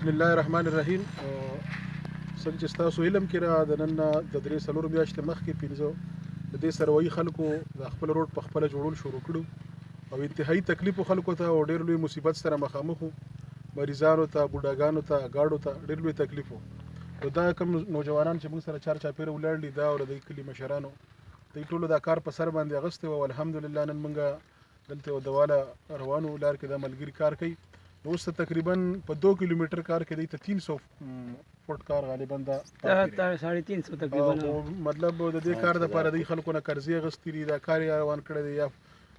بسم الله الرحمن الرحیم. څنګه چې تاسو علم کې را د نن د 3 میاشتې مخکې پنځه د دې سروي خلکو د خپل روډ په خپل جوړول شروع کړو او انتهایی تکلیف خلکو ته او ډېر لوی مصیبت سره مخامخ وو. مریضانو ته، بوډاګانو ته، گاډو ته ډېر لوی تکلیف وو. نو دا کوم نوجوانان چې موږ سره چار چاپیره ولاړ دي دا او د کلي مشرانو دوی ټولو دا کار په سر باندې اغوستی وو. الحمدلله نن موږ دلته یو دواله روانو لار کې دا ملګري کار کوي. اوس تقریبا په 2 کیلومتر کار کې دی ته 300 فوټ کار غالبا دا 350 تقریبا مطلب د دې کار د لپاره د خلکو نه قرضې اغوستي دي. دا کار یې روان کړی دی، یا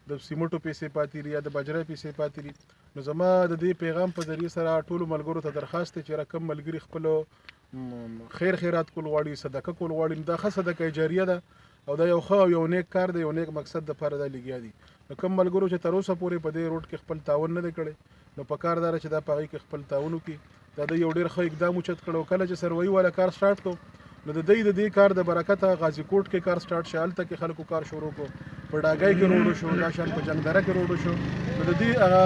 د سیمټو پیسې پاتې دي، یا د بجره پیسې پاتې دي. نو زما د دې پیغام په ذریعه سره ټولو ملګرو ته درخواست دی چې رقم ملګري خپل خیر خیرات کول غواړي، صدقه کول غواړي، دا ښه صدقه جاریه ده او دا یو ښه او یو نیک کار دی، یو نیک مقصد دپاره دا لګیا دي. نو کوم ملګرو چې تر اوسه پورې په دې روډ کې خپل تعاون نه دی کړی نو په کار داره چې دا په هغې کې خپل تعاون وکړي. دا د یو ډېر ښه اقدام اوچت کړی. کله چې سروي والا کار سټارټ کړو نو د دې کار د برکته غازي کوټ کې کار سټارټ شو، هلته کې خلکو کار شروع کړو، په ډاګای کې روډ شو، دا شان په جنګدره کې روډ شو. نو د دې هغه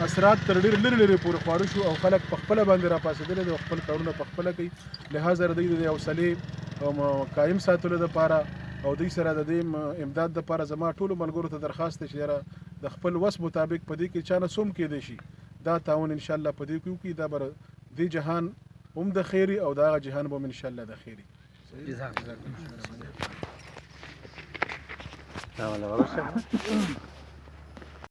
اثرات تر ډېر لرې پورې خپاره شو او خلک په خپله باندې راپاڅېدلي دي او خپل کارونه په خپله کوي. لهذا د دوی د حوصلې قایم ساتلو دپاره او دوی سره د دې امداد دپاره زما ټولو ملګرو ته درخواست دی چې یاره د خپل وس مطابق په دې کې چا نه څوم کیدی شي دا تعاون انشاءالله په دې کې وکړي. دا به دې جهان هم د خیري او دا هغه جهان به هم انشاءالله د خیري. جزاک الله.